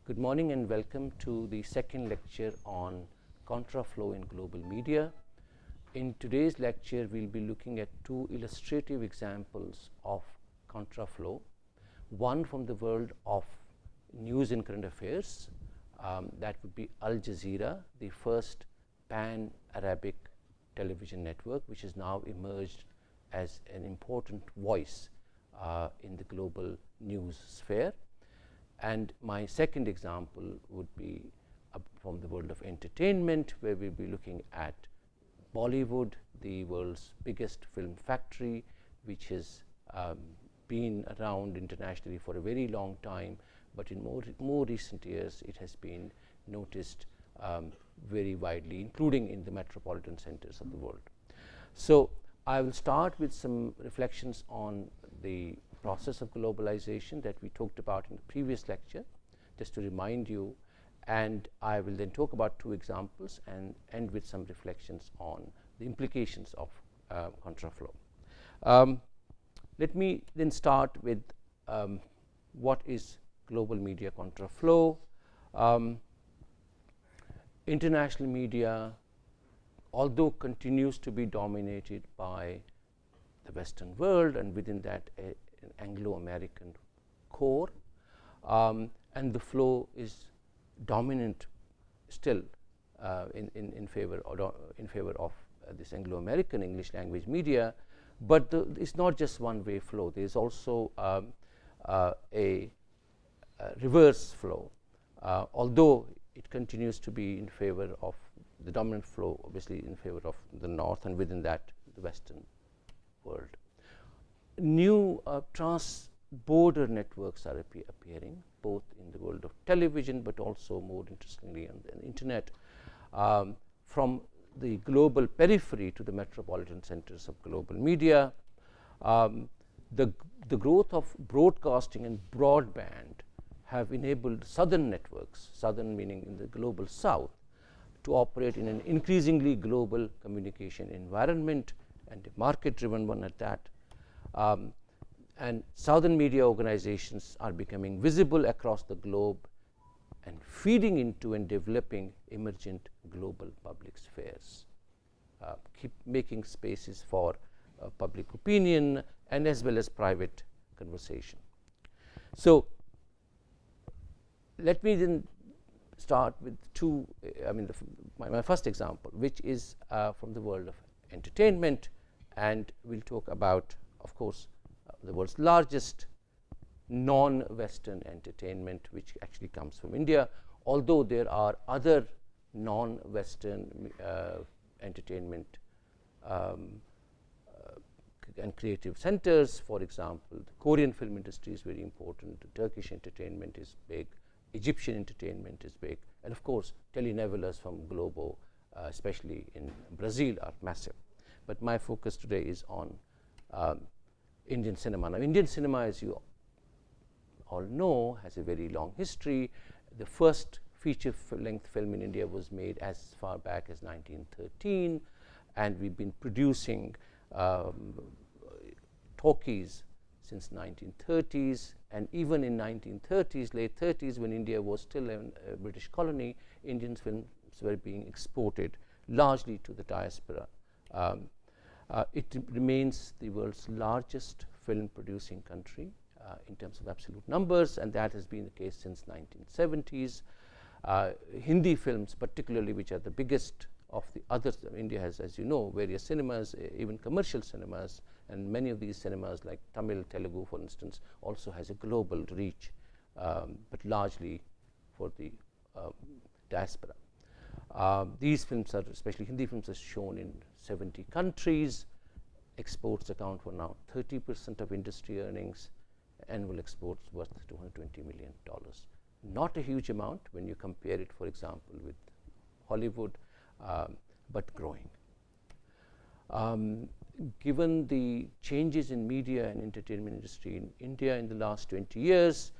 Good morning and welcome to the second lecture on contraflow in global media. In today's lecture, we'll be looking at two illustrative examples of contraflow. One from the world of news and current affairs, that would be Al Jazeera, the first pan-Arabic television network, which has now emerged as an important voice in the global news sphere. And my second example would be from the world of entertainment, where we'll be looking at Bollywood, the world's biggest film factory, which has been around internationally for a very long time, but in more recent years it has been noticed very widely, including in the metropolitan centers of the world. So I will start with some reflections on the process of globalization that we talked about in the previous lecture, just to remind you, and I will then talk about two examples and end with some reflections on the implications of contraflow. Let me then start with what is global media contraflow. International media, although continues to be dominated by the Western world, and within that an Anglo-American core, and the flow is dominant still in favor of this Anglo-American English language media, but it's not just one-way flow. There is also a reverse flow, although it continues to be in favor of the dominant flow, obviously in favor of the North, and within that the Western world. New trans-border networks are appearing, both in the world of television, but also more interestingly on the internet, from the global periphery to the metropolitan centers of global media. The growth of broadcasting and broadband have enabled southern networks, southern meaning in the global south, to operate in an increasingly global communication environment, and a market-driven one at that. And southern media organizations are becoming visible across the globe and feeding into and developing emergent global public spheres, keep making spaces for public opinion and as well as private conversation. So let me then start with two, my first example, which is from the world of entertainment, and we'll talk about, of course, the world's largest non-Western entertainment, which actually comes from India, although there are other non-Western entertainment and creative centers. For example, the Korean film industry is very important, the Turkish entertainment is big, Egyptian entertainment is big, and of course telenovelas from Globo, especially in Brazil, are massive. But my focus today is on Indian cinema. Now, Indian cinema, as you all know, has a very long history. The first feature-length film in India was made as far back as 1913, and we've been producing talkies since 1930s, and even in 1930s, late 30s, when India was still a British colony, Indian films were being exported largely to the diaspora. It remains the world's largest film producing country in terms of absolute numbers, and that has been the case since 1970s. Hindi films particularly, which are the biggest of the others. India has, as you know, various cinemas, even commercial cinemas, and many of these cinemas like Tamil, Telugu for instance, also has a global reach, but largely for the diaspora. These films are, especially Hindi films, are shown in 70 countries. Exports account for now 30% of industry earnings, annual exports worth $220 million. Not a huge amount when you compare it, for example, with Hollywood, but growing. Given the changes in media and entertainment industry in India in the last 20 years,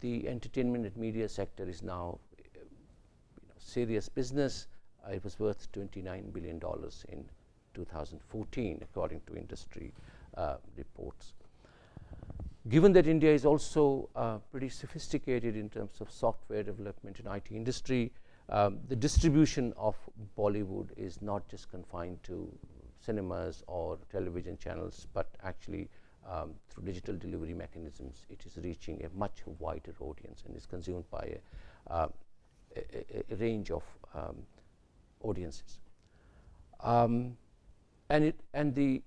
the entertainment and media sector is now serious business. It was worth $29 billion in 2014, according to industry reports. Given that India is also pretty sophisticated in terms of software development in IT industry, the distribution of Bollywood is not just confined to cinemas or television channels, but actually through digital delivery mechanisms, it is reaching a much wider audience and is consumed by a range of audiences. And the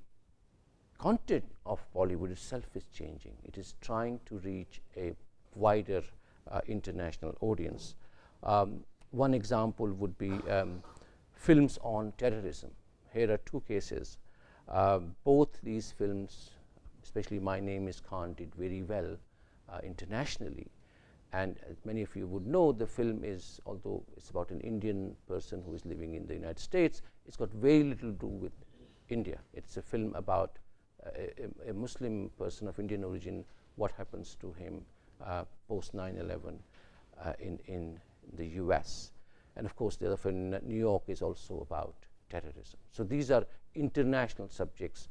content of Bollywood itself is changing. It is trying to reach a wider international audience. One example would be films on terrorism. Here are two cases. Both these films, especially My Name is Khan, did very well internationally. And as many of you would know, the film is, although it's about an Indian person who is living in the United States, it's got very little to do with India. It's a film about a Muslim person of Indian origin, what happens to him post 9/11 in the US. And of course, the other film, New York, is also about terrorism. So these are international subjects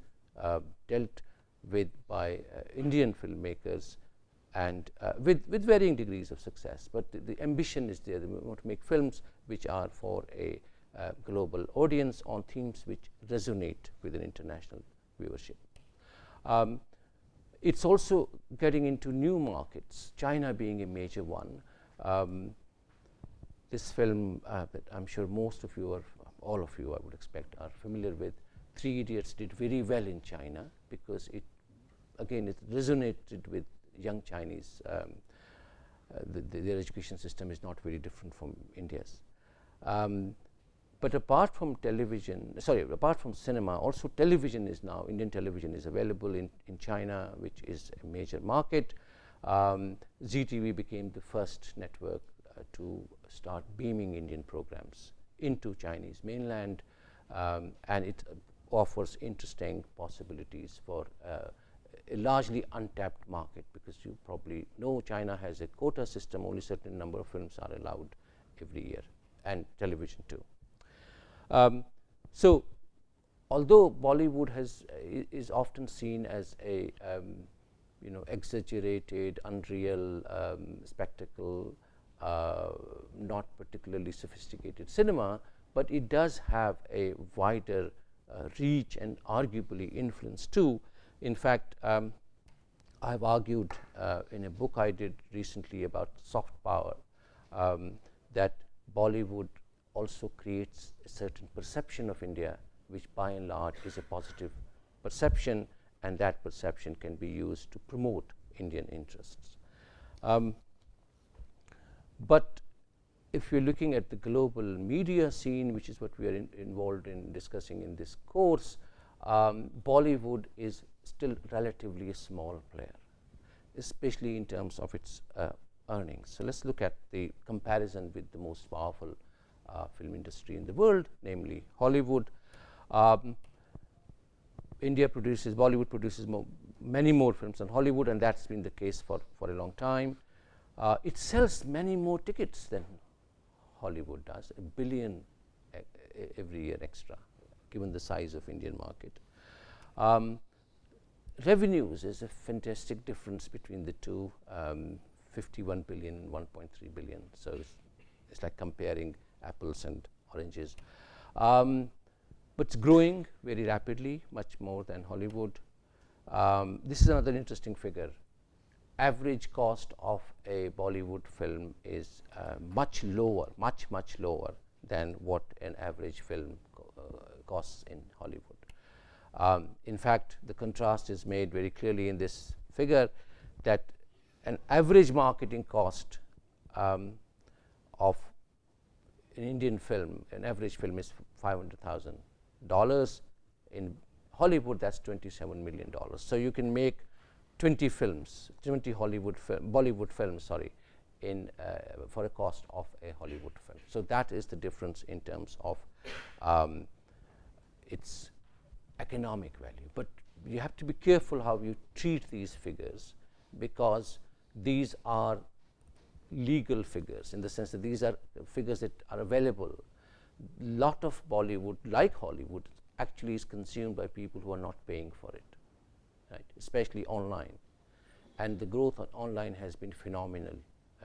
dealt with by Indian filmmakers, and with varying degrees of success. But the ambition is there. They want to make films which are for a global audience on themes which resonate with an international viewership. It's also getting into new markets, China being a major one. This film that I'm sure most of you, or all of you I would expect, are familiar with, Three Idiots, did very well in China because it resonated with young Chinese. Their education system is not very different from India's. But apart from cinema, also television is now, Indian television is available in China, which is a major market. ZTV became the first network to start beaming Indian programs into Chinese mainland, and it offers interesting possibilities for a largely untapped market, because you probably know China has a quota system. Only certain number of films are allowed every year, and television too. So although Bollywood is often seen as a exaggerated, unreal spectacle, not particularly sophisticated cinema, but it does have a wider reach and arguably influence too. In fact, I've argued in a book I did recently about soft power that Bollywood also creates a certain perception of India, which by and large is a positive perception, and that perception can be used to promote Indian interests. But if you're looking at the global media scene, which is what we are involved in discussing in this course, Bollywood is still relatively a small player, especially in terms of its earnings. So let's look at the comparison with the most powerful film industry in the world, namely Hollywood. Bollywood produces many more films than Hollywood, and that's been the case for a long time. It sells many more tickets than Hollywood does, 1 billion every year extra, given the size of Indian market. Revenues is a fantastic difference between the two, 51 billion and 1.3 billion. So it's like comparing apples and oranges. But it's growing very rapidly, much more than Hollywood. This is another interesting figure. Average cost of a Bollywood film is much lower than what an average film costs in Hollywood. In fact, the contrast is made very clearly in this figure, that an average marketing cost of an Indian film, an average film, is $500,000. In Hollywood, that's $27 million. So you can make 20 Bollywood films, for a cost of a Hollywood film. So that is the difference in terms of its economic value. But you have to be careful how you treat these figures, because these are legal figures, in the sense that these are figures that are available. Lot of Bollywood, like Hollywood, actually is consumed by people who are not paying for it, right? Especially online. and the growth on online has been phenomenal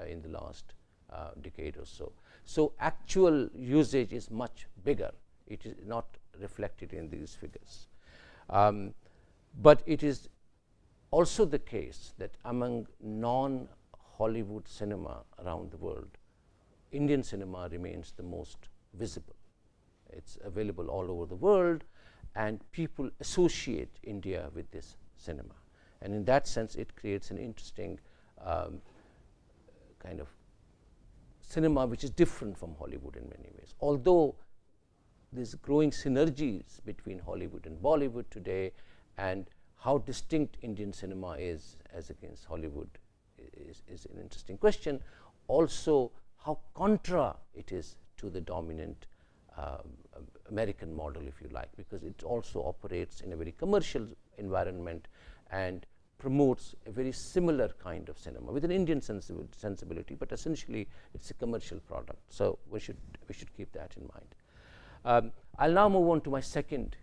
in the last decade or so. So actual usage is much bigger. It is not reflected in these figures. But it is also the case that among non-Hollywood cinema around the world, Indian cinema remains the most visible. It's available all over the world, and people associate India with this cinema. And in that sense, it creates an interesting kind of cinema which is different from Hollywood in many ways. Although there's growing synergies between Hollywood and Bollywood today, and how distinct Indian cinema is as against Hollywood is an interesting question. Also, how contra it is to the dominant American model, if you like, because it also operates in a very commercial environment and promotes a very similar kind of cinema with an Indian sensibility, but essentially it's a commercial product. So we should keep that in mind. I'll now move on to my second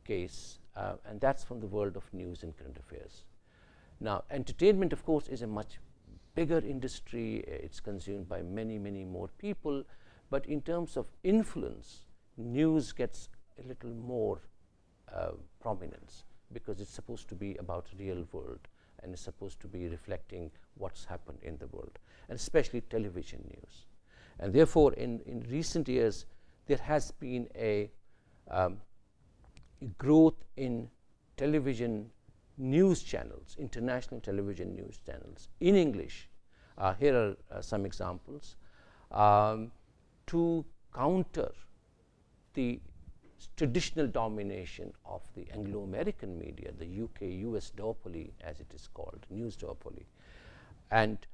case, and that's from the world of news and current affairs. Now, entertainment, of course, is a much bigger industry. It's consumed by many, many more people. But in terms of influence, news gets a little more prominence, because it's supposed to be about real world and it's supposed to be reflecting what's happened in the world, and especially television news. And therefore, in recent years, there has been a growth in television news channels, international television news channels in English. Here are some examples. To counter the traditional domination of the Anglo-American media, the UK-US duopoly, as it is called, news duopoly, and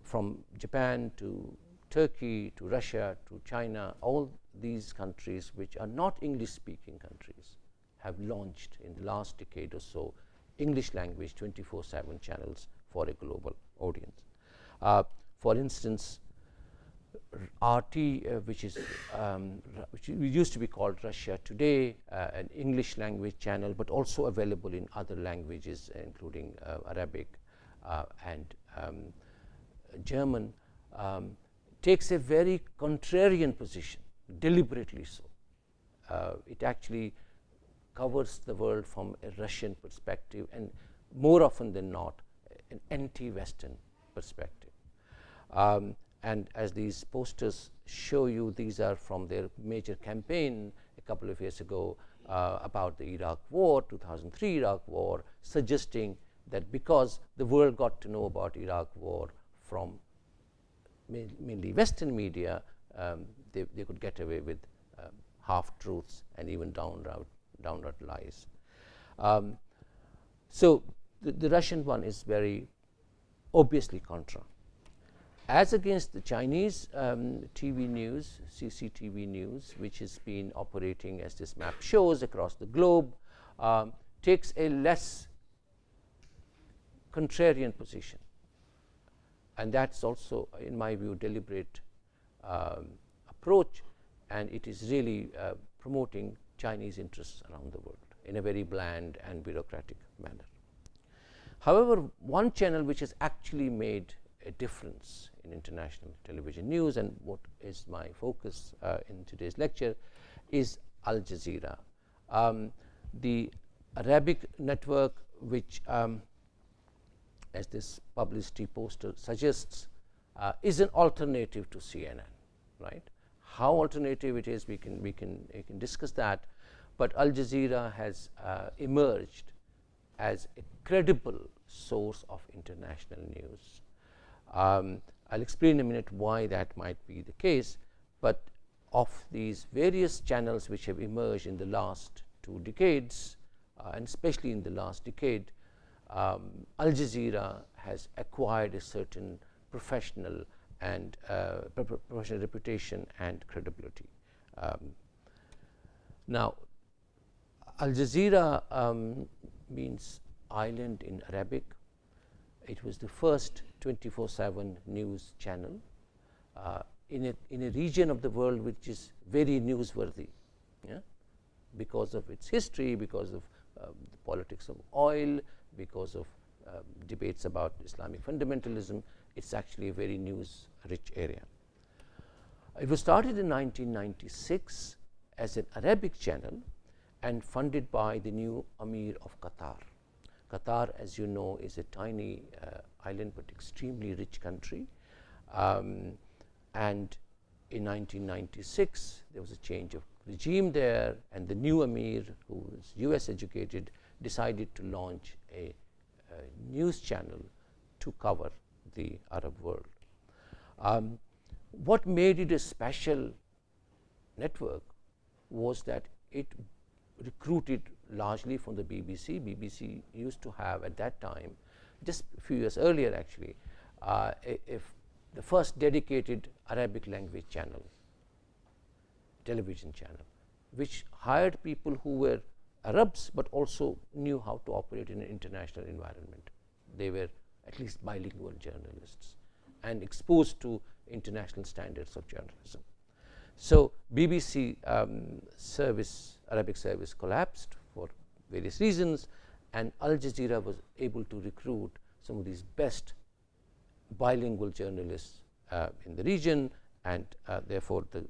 from Japan to Turkey to Russia to China, all these countries which are not English-speaking countries have launched in the last decade or so English language 24/7 channels for a global audience. For instance, RT, which used to be called Russia Today, an English language channel, but also available in other languages, including Arabic and German, takes a very contrarian position, deliberately so. It actually covers the world from a Russian perspective, and more often than not, an anti-Western perspective. And as these posters show you, these are from their major campaign a couple of years ago about the Iraq War, 2003 Iraq War, suggesting that because the world got to know about Iraq War from mainly Western media, they could get away with half-truths and even downright lies. So the Russian one is very obviously contra. As against the Chinese TV news, CCTV news, which has been operating, as this map shows, across the globe, takes a less contrarian position. And that's also, in my view, deliberate approach, and it is really promoting Chinese interests around the world in a very bland and bureaucratic manner. However, one channel which has actually made a difference in international television news, and what is my focus in today's lecture, is Al Jazeera. The Arabic network, which as this publicity poster suggests, is an alternative to CNN, right? How alternative it is, we can discuss that, but Al Jazeera has emerged as a credible source of international news. I'll explain in a minute why that might be the case, but of these various channels which have emerged in the last 2 decades, and especially in the last decade, Al Jazeera has acquired a certain professional and professional reputation and credibility. Now, Al Jazeera means island in Arabic. It was the first 24/7 news channel in a region of the world which is very newsworthy, yeah? Because of its history, because of the politics of oil, because of debates about Islamic fundamentalism. It's actually a very news-rich area. It was started in 1996 as an Arabic channel and funded by the new Emir of Qatar. Qatar, as you know, is a tiny island but extremely rich country. And in 1996, there was a change of regime there, and the new Emir, who was US educated, decided to launch a news channel to cover the Arab world. What made it a special network was that it recruited largely from the BBC. BBC used to have at that time, just a few years earlier actually, the first dedicated Arabic language channel, television channel, which hired people who were Arabs but also knew how to operate in an international environment. They were at least bilingual journalists and exposed to international standards of journalism. So BBC Arabic service collapsed for various reasons, and Al Jazeera was able to recruit some of these best bilingual journalists in the region, and therefore the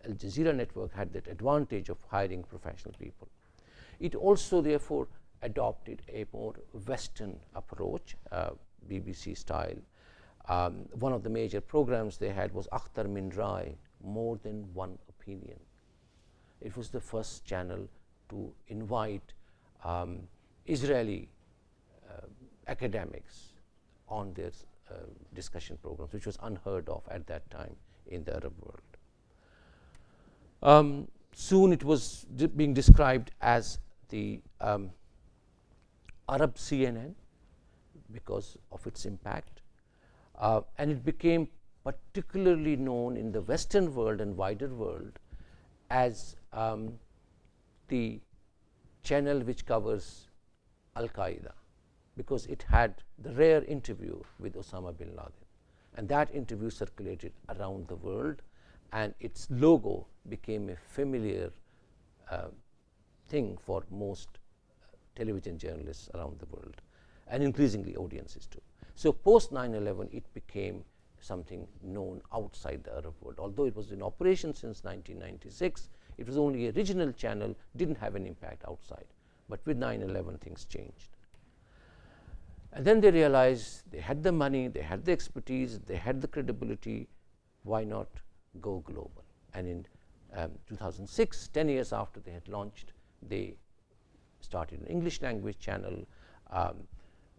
Al Jazeera network had that advantage of hiring professional people. It also therefore adopted a more Western approach, BBC style. One of the major programs they had was Akhtar Min Rai, More Than One Opinion. It was the first channel to invite Israeli academics on their discussion programs, which was unheard of at that time in the Arab world. Soon it was being described as the Arab CNN because of its impact, and it became particularly known in the Western world and wider world as the channel which covers Al-Qaeda, because it had the rare interview with Osama bin Laden, and that interview circulated around the world, and its logo became a familiar thing for most television journalists around the world, and increasingly audiences too. So post 9/11, it became something known outside the Arab world. Although it was in operation since 1996, it was only a regional channel, didn't have an impact outside. But with 9/11, things changed. And then they realized they had the money, they had the expertise, they had the credibility, why not go global? And in 2006, 10 years after they had launched, they started an English language channel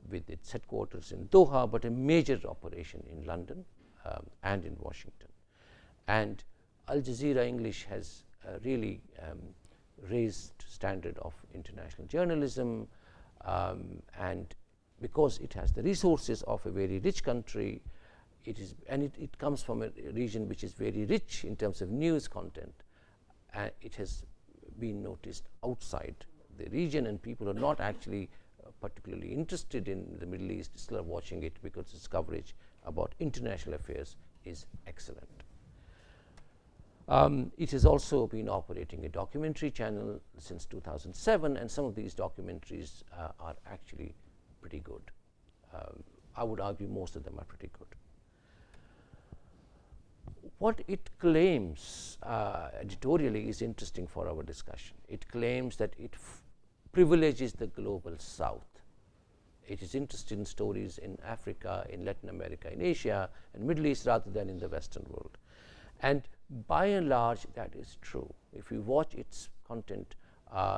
with its headquarters in Doha, but a major operation in London and in Washington. And Al Jazeera English has really raised standard of international journalism, and because it has the resources of a very rich country, it comes from a region which is very rich in terms of news content, and it has been noticed outside the region, and people are not actually particularly interested in the Middle East, still are watching it because its coverage about international affairs is excellent. It has also been operating a documentary channel since 2007, and some of these documentaries are actually pretty good. I would argue most of them are pretty good. What it claims editorially is interesting for our discussion. It claims that it privileges the global south. It is interested in stories in Africa, in Latin America, in Asia, and Middle East rather than in the Western world. And by and large, that is true. If you watch its content,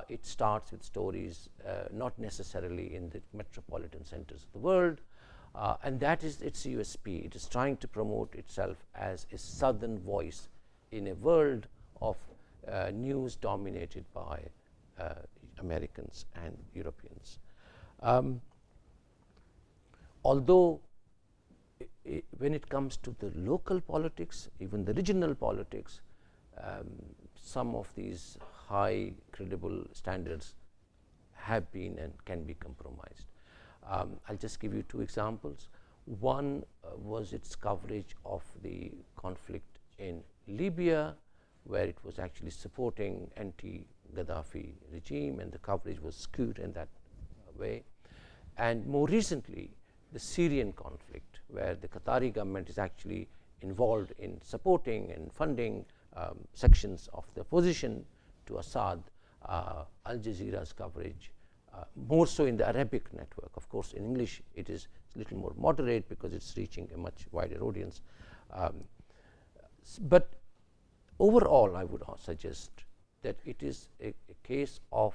it starts with stories not necessarily in the metropolitan centers of the world, and that is its USP. It is trying to promote itself as a southern voice in a world of news dominated by Americans and Europeans. Although when it comes to the local politics, even the regional politics, some of these high credible standards have been and can be compromised. I'll just give you two examples. One was its coverage of the conflict in Libya, where it was actually supporting anti-Gaddafi regime, and the coverage was skewed in that way. and more recently the Syrian conflict, where the Qatari government is actually involved in supporting and funding sections of the opposition to Assad. Al Jazeera's coverage, more so in the Arabic network. Of course, in English it is a little more moderate because it's reaching a much wider audience. But overall, I would suggest that it is a case of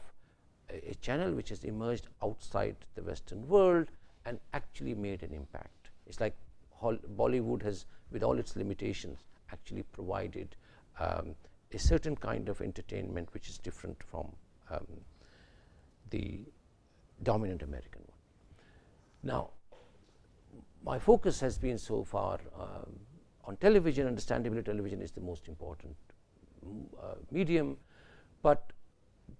a channel which has emerged outside the Western world and actually made an impact. It's like Bollywood has, with all its limitations, actually provided a certain kind of entertainment which is different from the dominant American one. Now, my focus has been so far on television. Understandably, television is the most important medium, but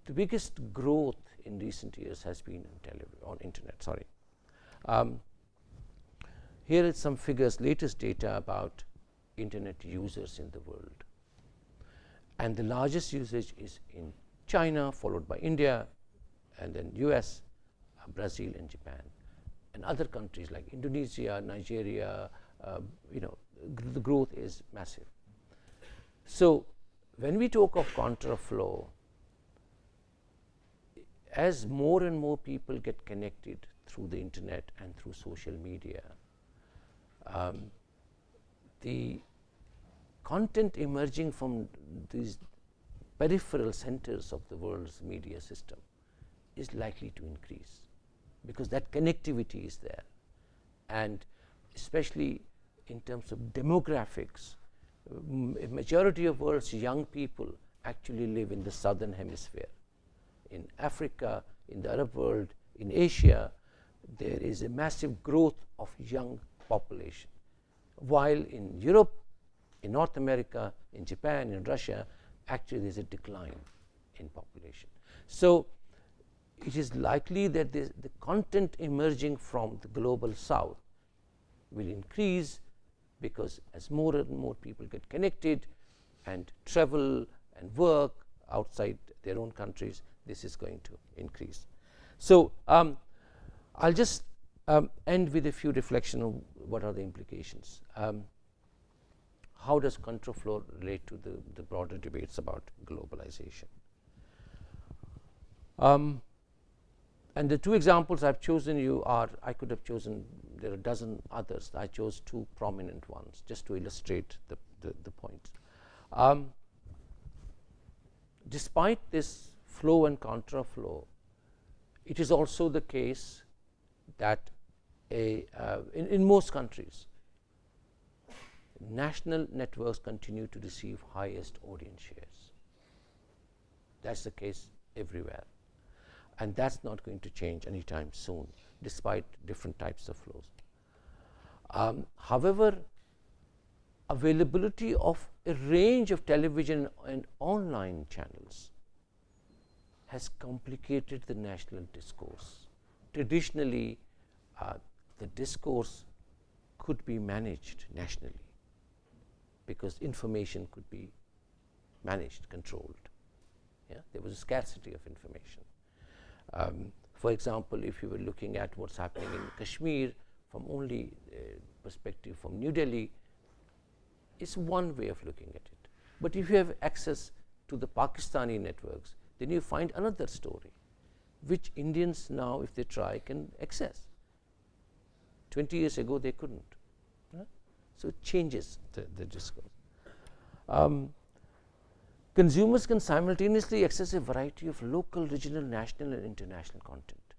the biggest growth in recent years has been on internet. Sorry. Here is some figures, latest data about internet users in the world. And the largest usage is in China, followed by India, and then US, Brazil, and Japan, and other countries like Indonesia, Nigeria. The growth is massive. So, when we talk of contraflow, as more and more people get connected through the internet and through social media, the content emerging from these peripheral centers of the world's media system is likely to increase, because that connectivity is there. And especially in terms of demographics, a majority of world's young people actually live in the southern hemisphere. In Africa, in the Arab world, in Asia, there is a massive growth of young population, while in Europe, in North America, in Japan, in Russia, actually there is a decline in population. So, it is likely that the content emerging from the global south will increase, because as more and more people get connected and travel and work outside their own countries, this is going to increase. So, I'll just end with a few reflections of what are the implications. How does contraflow relate to the broader debates about globalization? And the two examples I've chosen you are, I could have chosen, there are a dozen others. I chose two prominent ones just to illustrate the point. Despite this flow and contraflow, it is also the case that in most countries, national networks continue to receive highest audience shares. That's the case everywhere. And that's not going to change anytime soon, despite different types of flows. However, availability of a range of television and online channels has complicated the national discourse. Traditionally, the discourse could be managed nationally, because information could be managed, controlled. Yeah? There was a scarcity of information. For example, if you were looking at what's happening in Kashmir from only perspective from New Delhi, it's one way of looking at it. But if you have access to the Pakistani networks, then you find another story, which Indians now, if they try, can access. 20 years ago, they couldn't. So, it changes the discourse. Consumers can simultaneously access a variety of local, regional, national, and international content,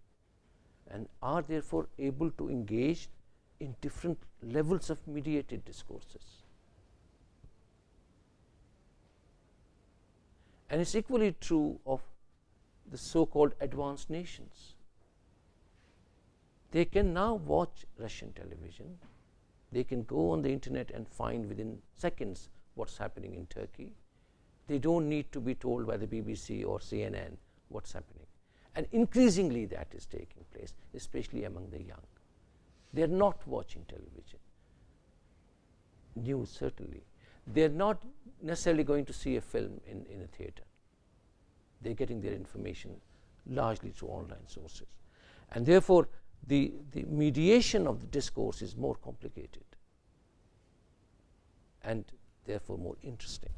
and are therefore able to engage in different levels of mediated discourses. And it's equally true of the so-called advanced nations. They can now watch Russian television. They can go on the internet and find within seconds what's happening in Turkey. They don't need to be told by the BBC or CNN what's happening. And increasingly that is taking place, especially among the young. They're not watching television. News, certainly. They're not necessarily going to see a film in a theater. They're getting their information largely through online sources. And therefore, the mediation of the discourse is more complicated and therefore more interesting.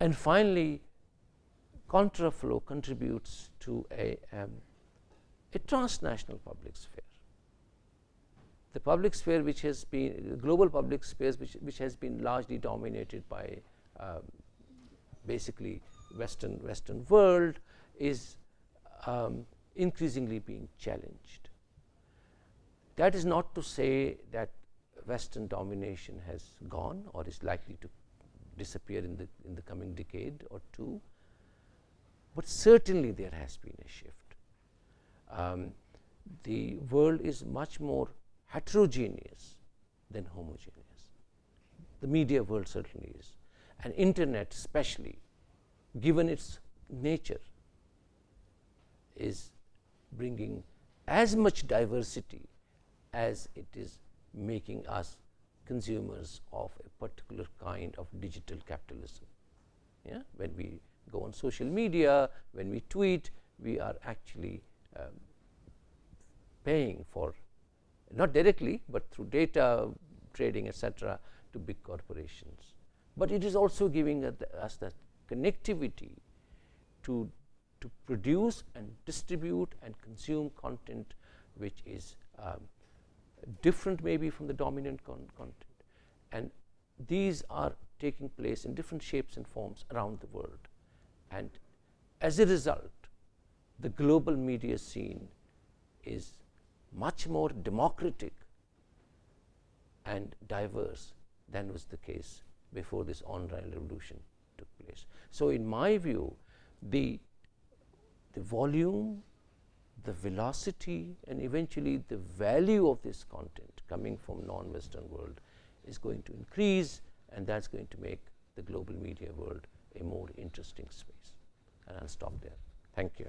And finally, contraflow contributes to a transnational public sphere. The public sphere which has been, global public space which has been largely dominated by basically Western world, is increasingly being challenged. That is not to say that Western domination has gone or is likely to disappear in the coming decade or two, but certainly there has been a shift. The world is much more heterogeneous than homogeneous. The media world certainly is, and internet especially, given its nature, is bringing as much diversity as it is making us consumers of a particular kind of digital capitalism. Yeah? When we go on social media, when we tweet, we are actually paying for, not directly, but through data trading, etc., to big corporations. But it is also giving us the connectivity to produce and distribute and consume content which is different maybe from the dominant content. And these are taking place in different shapes and forms around the world. And as a result, the global media scene is much more democratic and diverse than was the case before this online revolution took place. So in my view, the volume, the velocity, and eventually the value of this content coming from non-Western world is going to increase, and that's going to make the global media world a more interesting space. And I'll stop there. Thank you.